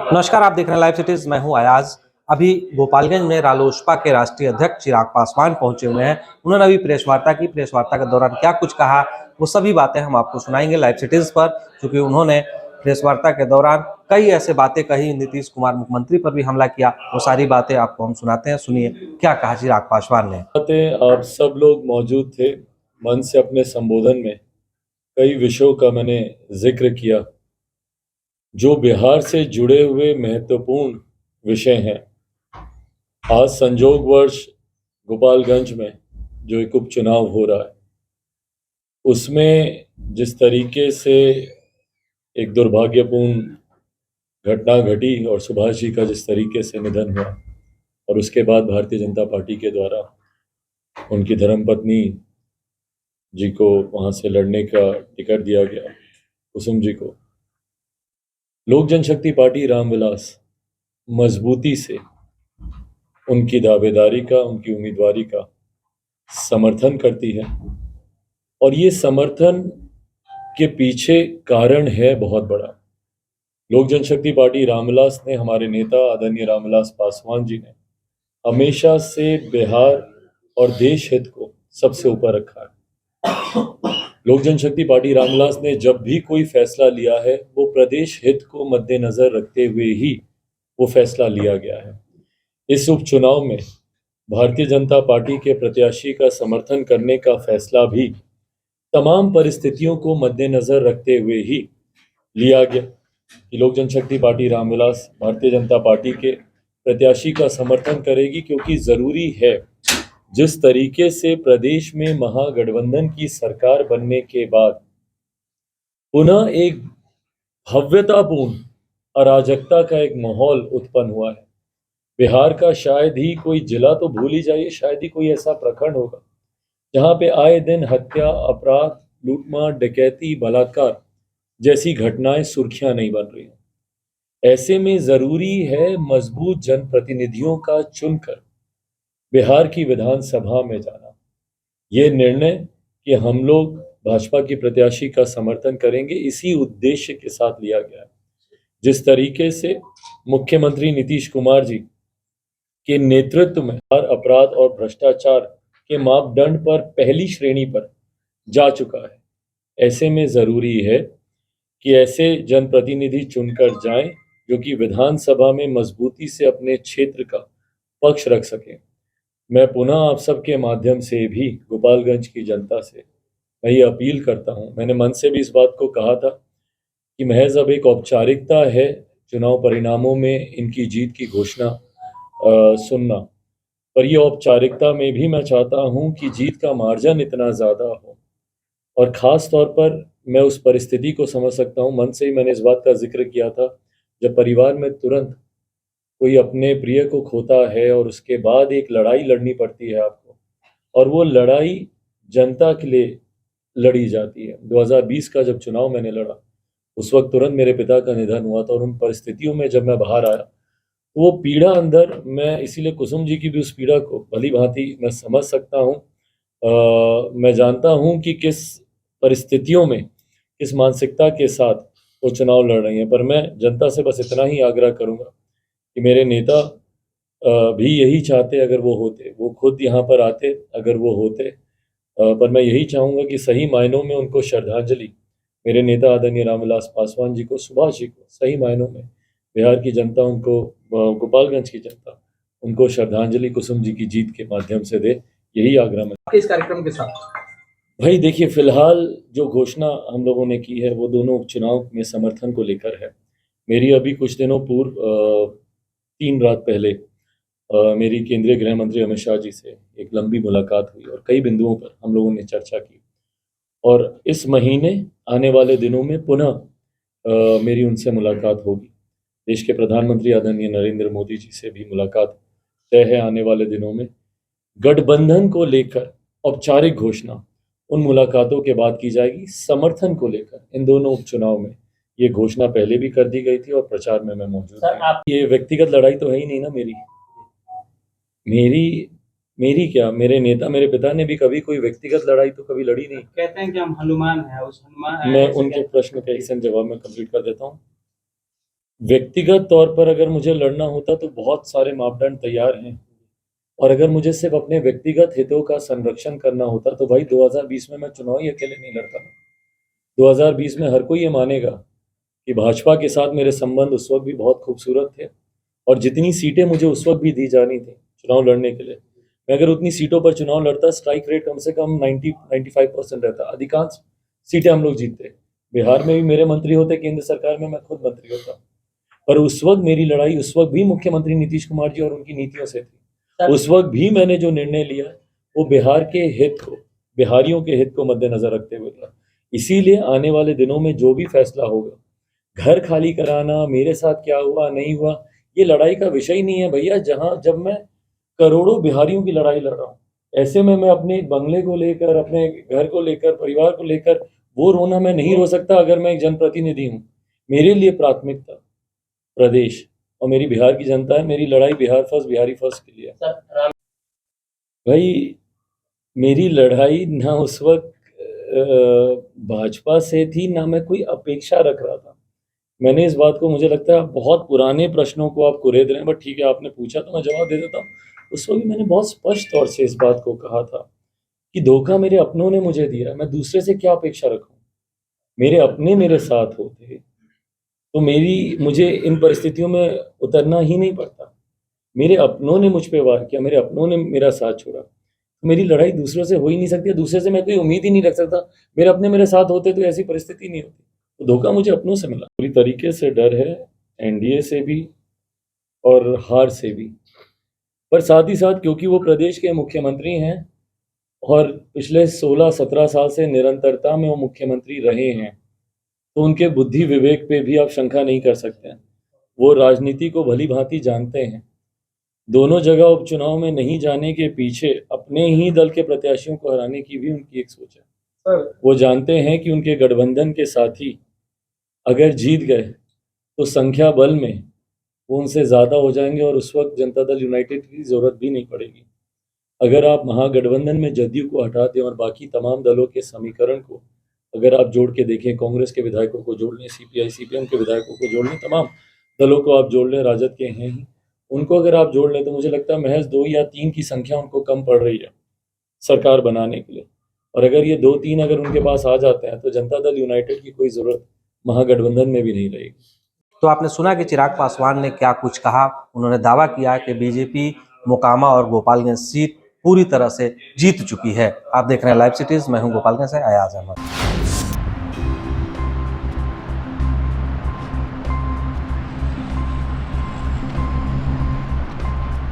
नमस्कार, आप देख रहे हैं लाइव सिटीज। मैं हूं अयाज। अभी गोपालगंज में रालोसपा के राष्ट्रीय अध्यक्ष चिराग पासवान पहुंचे हुए हैं। उन्होंने अभी प्रेस वार्ता की। प्रेस वार्ता के दौरान क्या कुछ कहा, वो सभी बातें हम आपको सुनाएंगे लाइव सिटीज पर, क्योंकि उन्होंने प्रेस वार्ता के दौरान कई ऐसे बातें कही। नीतीश कुमार मुख्यमंत्री पर भी हमला किया। वो सारी बातें आपको हम सुनाते हैं। सुनिए क्या कहा चिराग पासवान ने। आप सब लोग मौजूद थे। मन से अपने संबोधन में कई विषयों का मैंने जिक्र किया जो बिहार से जुड़े हुए महत्वपूर्ण विषय हैं। आज संजोगवश गोपालगंज में जो एक उपचुनाव हो रहा है, उसमें जिस तरीके से एक दुर्भाग्यपूर्ण घटना घटी और सुभाष जी का जिस तरीके से निधन हुआ और उसके बाद भारतीय जनता पार्टी के द्वारा उनकी धर्मपत्नी जी को वहां से लड़ने का टिकट दिया गया, कुसुम जी को, लोक जनशक्ति पार्टी रामविलास मजबूती से उनकी दावेदारी का, उनकी उम्मीदवारी का समर्थन करती है। और ये समर्थन के पीछे कारण है बहुत बड़ा। लोक जनशक्ति पार्टी रामविलास ने, हमारे नेता आदरणीय रामविलास पासवान जी ने हमेशा से बिहार और देश हित को सबसे ऊपर रखा है। लोक जनशक्ति पार्टी रामविलास ने जब भी कोई फैसला लिया है, वो प्रदेश हित को मद्देनजर रखते हुए ही वो फैसला लिया गया है। इस उपचुनाव में भारतीय जनता पार्टी के प्रत्याशी का समर्थन करने का फैसला भी तमाम परिस्थितियों को मद्देनजर रखते हुए ही लिया गया कि लोक जनशक्ति पार्टी रामविलास भारतीय जनता पार्टी के प्रत्याशी का समर्थन करेगी, क्योंकि जरूरी है जिस तरीके से प्रदेश में महागठबंधन की सरकार बनने के बाद पुनः एक भव्यतापूर्ण अराजकता का एक माहौल उत्पन्न हुआ है। बिहार का शायद ही कोई जिला, तो भूल ही जाइए, शायद ही कोई ऐसा प्रखंड होगा जहां पे आए दिन हत्या, अपराध, लूटमार, डकैती, बलात्कार जैसी घटनाएं सुर्खियां नहीं बन रही हैं। ऐसे में जरूरी है मजबूत जनप्रतिनिधियों का चुनकर बिहार की विधानसभा में जाना। ये निर्णय कि हम लोग भाजपा की प्रत्याशी का समर्थन करेंगे, इसी उद्देश्य के साथ लिया गया है। जिस तरीके से मुख्यमंत्री नीतीश कुमार जी के नेतृत्व में हर अपराध और भ्रष्टाचार के मापदंड पर पहली श्रेणी पर जा चुका है, ऐसे में जरूरी है कि ऐसे जनप्रतिनिधि चुनकर जाएं जो कि विधानसभा में मजबूती से अपने क्षेत्र का पक्ष रख सकें। मैं पुनः आप सबके माध्यम से भी गोपालगंज की जनता से मैं ये अपील करता हूं, मैंने मन से भी इस बात को कहा था कि महज अब एक औपचारिकता है चुनाव परिणामों में इनकी जीत की घोषणा सुनना, पर ये औपचारिकता में भी मैं चाहता हूं कि जीत का मार्जिन इतना ज़्यादा हो। और ख़ास तौर पर मैं उस परिस्थिति को समझ सकता हूं, मन से ही मैंने इस बात का जिक्र किया था, जब परिवार में तुरंत कोई अपने प्रिय को खोता है और उसके बाद एक लड़ाई लड़नी पड़ती है आपको, और वो लड़ाई जनता के लिए लड़ी जाती है। 2020 का जब चुनाव मैंने लड़ा, उस वक्त तुरंत मेरे पिता का निधन हुआ था, और उन परिस्थितियों में जब मैं बाहर आया, वो पीड़ा अंदर, मैं इसीलिए कुसुम जी की भी उस पीड़ा को भली भांति मैं समझ सकता हूँ। मैं जानता हूँ कि किस परिस्थितियों में, किस मानसिकता के साथ वो चुनाव लड़ रही हैं। पर मैं जनता से बस इतना ही आग्रह करूँगा कि मेरे नेता भी यही चाहते, अगर वो होते, वो खुद यहाँ पर आते, अगर वो होते, पर मैं यही चाहूँगा कि सही मायनों में उनको श्रद्धांजलि, मेरे नेता आदरणीय रामविलास पासवान जी को, सुभाष जी को, सही मायनों में बिहार की जनता उनको, गोपालगंज की जनता उनको श्रद्धांजलि कुसुम जी की जीत के माध्यम से दे, यही आग्रह मैं इस कार्यक्रम के साथ भाई देखिए, फिलहाल जो घोषणा हम लोगों ने की है वो दोनों उपचुनाव में समर्थन को लेकर है। मेरी अभी कुछ दिनों पूर्व 3 रात पहले मेरी केंद्रीय गृह मंत्री अमित शाह जी से एक लंबी मुलाकात हुई और कई बिंदुओं पर हम लोगों ने चर्चा की। और इस महीने आने वाले दिनों में पुनः मेरी उनसे मुलाकात होगी। देश के प्रधानमंत्री आदरणीय नरेंद्र मोदी जी से भी मुलाकात तय है आने वाले दिनों में। गठबंधन को लेकर औपचारिक घोषणा उन मुलाकातों के बाद की जाएगी। समर्थन को लेकर इन दोनों उपचुनाव में ये घोषणा पहले भी कर दी गई थी और प्रचार में मैं मौजूद था। ये व्यक्तिगत लड़ाई तो है ही नहीं ना मेरी मेरी क्या, मेरे नेता, मेरे पिता ने भी कभी कोई व्यक्तिगत लड़ाई तो कभी लड़ी नहीं। कहते हैं कि हम हनुमान हैं, उस हनुमान मैं उनके प्रश्न का एक जवाब में कंप्लीट कर देता हूँ। व्यक्तिगत तौर पर अगर मुझे लड़ना होता तो बहुत सारे मापदंड तैयार हैं, और अगर मुझे सिर्फ अपने व्यक्तिगत हितों का संरक्षण करना होता तो भाई 2020 में मैं चुनाव ही अकेले नहीं लड़ता। 2020 में हर कोई ये मानेगा कि भाजपा के साथ मेरे संबंध उस वक्त भी बहुत खूबसूरत थे, और जितनी सीटें मुझे उस वक्त भी दी जानी थी चुनाव लड़ने के लिए, मैं अगर उतनी सीटों पर चुनाव लड़ता, स्ट्राइक रेट कम से कम 90-95% रहता, अधिकांश सीटें हम लोग जीतते। बिहार में भी मेरे मंत्री होते, केंद्र सरकार में मैं खुद मंत्री होता। पर उस वक्त मेरी लड़ाई उस वक्त भी मुख्यमंत्री नीतीश कुमार जी और उनकी नीतियों से थी। उस वक्त भी मैंने जो निर्णय लिया वो बिहार के हित को, बिहारियों के हित को मद्देनजर रखते हुए लिया। इसीलिए आने वाले दिनों में जो भी फैसला होगा, घर खाली कराना, मेरे साथ क्या हुआ नहीं हुआ, ये लड़ाई का विषय नहीं है भैया। जब मैं करोड़ों बिहारियों की लड़ाई लड़ रहा हूँ, ऐसे में मैं अपने बंगले को लेकर, अपने घर को लेकर, परिवार को लेकर वो रोना मैं नहीं रो सकता। अगर मैं एक जनप्रतिनिधि हूँ, मेरे लिए प्राथमिकता प्रदेश और मेरी बिहार की जनता है। मेरी लड़ाई बिहार फर्स्ट, बिहारी फर्स्ट के लिए है। भाई मेरी लड़ाई ना उस वक्त भाजपा से थी, ना मैं कोई अपेक्षा रख रहा था। मैंने इस बात को, मुझे लगता है बहुत पुराने प्रश्नों को आप कुरेद रहे हैं, बट ठीक है आपने पूछा तो मैं जवाब दे देता हूँ। उस वक्त मैंने बहुत स्पष्ट तौर से इस बात को कहा था कि धोखा मेरे अपनों ने मुझे दिया, मैं दूसरे से क्या अपेक्षा रखूं। मेरे अपने मेरे साथ होते तो मुझे इन परिस्थितियों में उतरना ही नहीं पड़ता। मेरे अपनों ने मुझ पे वार किया, मेरे अपनों ने मेरा साथ छोड़ा। मेरी लड़ाई दूसरों से हो ही नहीं सकती, दूसरे से मैं कोई उम्मीद ही नहीं रख सकता। मेरे अपने मेरे साथ होते तो ऐसी परिस्थिति नहीं होती। तो धोखा मुझे अपनों से मिला। पूरी तरीके से डर है, एनडीए से भी और हार से भी, पर साथ ही साथ क्योंकि वो प्रदेश के मुख्यमंत्री हैं और पिछले 16-17 साल से निरंतरता में वो मुख्यमंत्री रहे हैं, तो उनके बुद्धि विवेक पे भी आप शंका नहीं कर सकते हैं। वो राजनीति को भली भांति जानते हैं। दोनों जगह उपचुनाव में नहीं जाने के पीछे अपने ही दल के प्रत्याशियों को हराने की भी उनकी एक सोच है। वो जानते हैं कि उनके गठबंधन के साथी अगर जीत गए तो संख्या बल में वो उनसे ज़्यादा हो जाएंगे, और उस वक्त जनता दल यूनाइटेड की ज़रूरत भी नहीं पड़ेगी। अगर आप महागठबंधन में जदयू को हटा दें और बाकी तमाम दलों के समीकरण को अगर आप जोड़ के देखें, कांग्रेस के विधायकों को जोड़ लें, सीपीआई सीपीएम के विधायकों को जोड़ लें, तमाम दलों को आप जोड़ लें, राजद के हैं ही, उनको अगर आप जोड़ लें तो मुझे लगता है महज 2 या 3 की संख्या उनको कम पड़ रही है सरकार बनाने के लिए। और अगर ये 2-3 अगर उनके पास आ जाते हैं तो जनता दल यूनाइटेड की कोई ज़रूरत महागठबंधन में भी नहीं रहेगी। तो आपने सुना कि चिराग पासवान ने क्या कुछ कहा। उन्होंने दावा किया कि बीजेपी मोकामा और गोपालगंज सीट पूरी तरह से जीत चुकी है। आप देख रहे हैं लाइव सिटीज, मैं हूं गोपालगंज से अयाज अहमद।